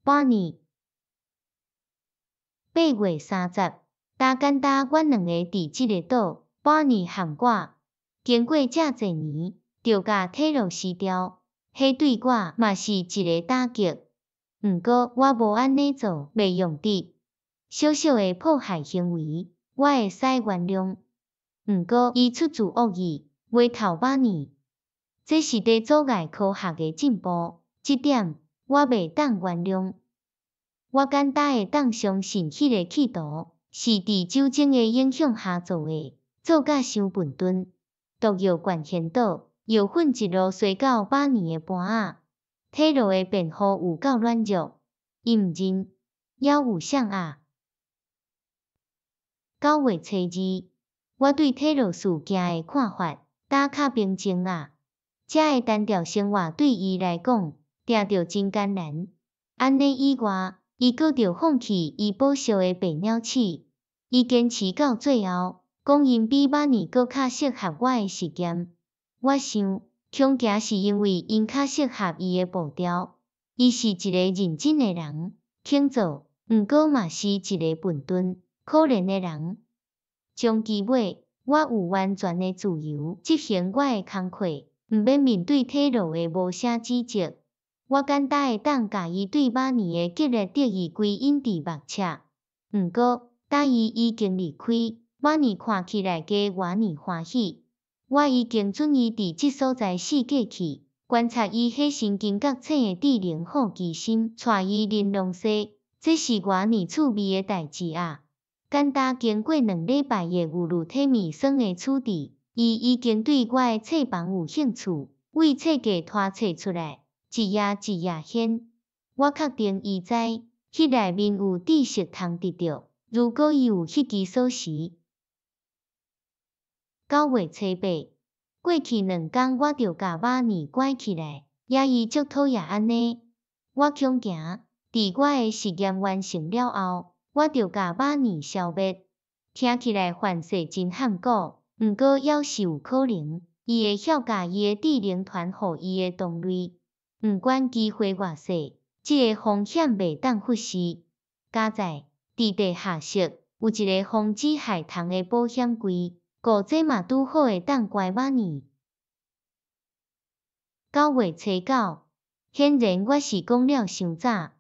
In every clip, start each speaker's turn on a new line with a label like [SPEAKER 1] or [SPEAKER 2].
[SPEAKER 1] 半年8月30，大简单，阮两个伫即个岛，半年含我，经过遮侪年，就甲体落死掉，迄对我嘛是一个打击。毋过我无安尼做，袂用得。小小的迫害行为，我会使原谅。毋过伊出自恶意，袂头半年，这是伫阻碍科学的进步，即点我袂当原谅。我简单会当相信迄个企图是伫酒精的影响下做的，做甲伤笨钝，毒药灌现岛，药粉一路衰到半年的盘仔，体落的辩护有够软弱，伊毋认，还有啥啊？9月初2，我对体落事件的看法打较平静啊。遮的单调生活对伊来讲，定着真艰难。安尼以外，伊阁着放弃伊保守的白鸟鼠，伊坚持到最后，讲因比马尼阁较适合我的实验。我想，恐惊是因为因较适合伊的步调。伊是一个认真的人，肯做，毋过嘛是一个笨钝、可怜的人。终其尾，我有完全的自由执行我的工课，毋免面对体落的无声指责。我简单会当甲伊对马尼的激烈敌意归因伫目测。毋过，当伊已经离开，马尼看起来加偌尼欢喜。我已经准伊伫即所在死过去，观察伊迄神经觉醒的智能好奇心，带伊玲珑西，这是偌尼趣味的代志啊！简单经过2礼拜的雨露体面霜的处理，伊已经对我的册房有兴趣，为册架拖册出来，一页一页掀。我确定伊知，迄内面有知识通得到，如果伊有迄支锁匙。9月初8，过去2天我就甲马尼关起来，也伊足讨厌安尼。我恐惊，伫我的实验完成了后，我就甲马尼消灭。听起来范式真罕古，毋过也是有可能，伊会晓甲伊的智能传互伊的同类。毋管机会偌细，这个风险袂当忽视。加在伫地下室有一个防止害虫的保险柜。故这嘛拄好会当怪马尼。9月初9，显然我是讲了伤早。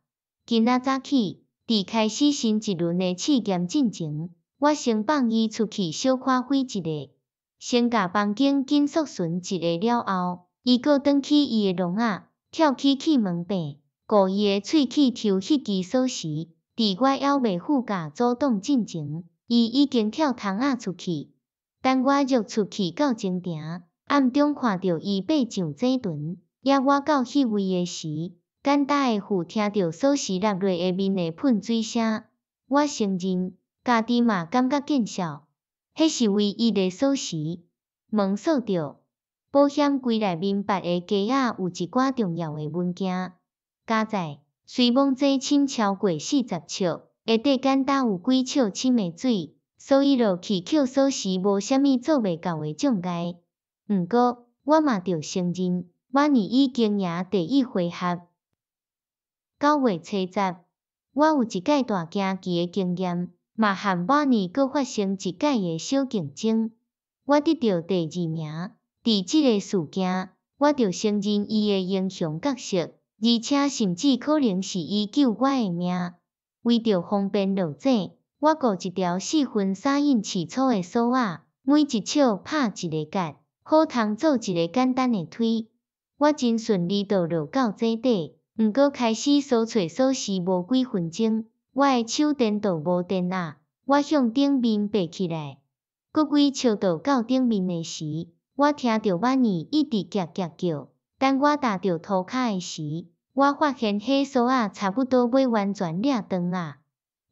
[SPEAKER 1] 今仔早起，伫开始新一轮的试验进前，我先放伊出去小看飞一下，先甲房间紧缩巡一下了后，伊阁转去伊的笼仔，跳起气门柄，故伊的喙齿抽迄支锁匙。伫我还袂赴甲阻挡进前，伊已经跳窗仔出去。等我跃出去到前庭，暗中看到伊爬上井船，也我到迄位的时，简单的附听到锁匙落落下面的喷水声。我承认，家己嘛感觉见笑。迄是唯一的锁匙，门锁着，保险柜内面别个架仔有一寡重要的物件。加在虽望这深超过40尺，下底简单有几尺深的水。所以落去捡锁匙无啥物做袂到的障碍。毋过，我嘛着承认，马尼已经赢第1回合。9月初10，我有一届大惊奇的经验，嘛和马尼阁发生一届的小竞争。我得到第2名。伫即个事件，我着承认伊的英雄角色，而且甚至可能是伊救我的命。为着方便落井。我雇一条4分3英尺粗的锁仔，每一尺拍一个结，好通做一个简单的推。我真顺利倒落到井底，毋过开始搜找锁匙无几分钟，我的手电就无电啊！我向顶面爬起来，阁几笑倒到顶面的时，我听到马尼一直夹夹叫。等我踏到涂骹的时，我发现迄锁仔差不多要完全掠断啊！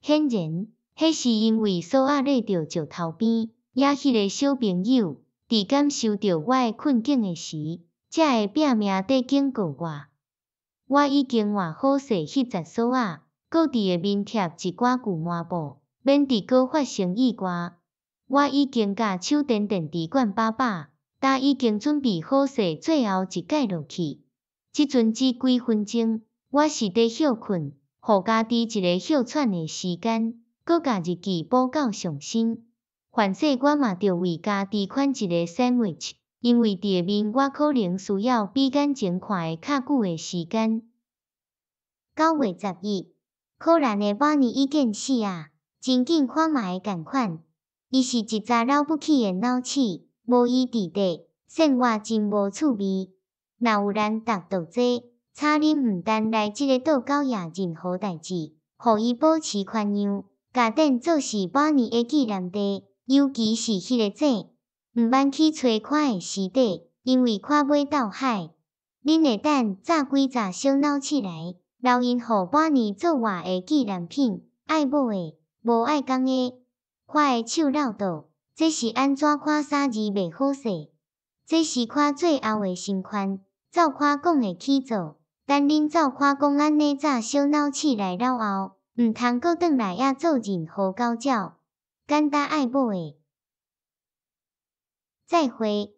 [SPEAKER 1] 显然。迄是因为锁仔勒到石头边，也迄个小朋友伫感受到我的困境的时，才会拼命地警告我。我已经换好势迄节锁仔，搁伫下面贴一寡旧抹布，免得搁发生意外。我已经甲手电池管把把，但已经准备好势最后一届落去。即阵只几分钟，我是伫休困。互家己一个休喘的时间，搁甲日记补到上身。凡说我嘛着为家己款一个 sandwich， 因为伫下面我可能需要比眼前看的较久的时间。9月10日，可兰的母呢已经死啊，真紧看嘛会共款。伊是一查了不起的脑鼠，无依伫地，生活真无趣味。若有人读读这，差恁毋但来即个岛搞野任何代志，互伊保持宽容，家顶做是母呢的纪念地，尤其是迄个井，毋免去找看的尸体，因为看尾斗海。恁会等炸几只小脑鼠来，留因互母呢做活的纪念品，爱买的，无爱讲的。看的手绕倒，这是安怎看3字袂好势？这是看最后的心宽，照看讲会起做。等恁照看讲安尼炸小脑鼠来了后，毋通搁转来遐做任何搞照。简单爱买的。再会。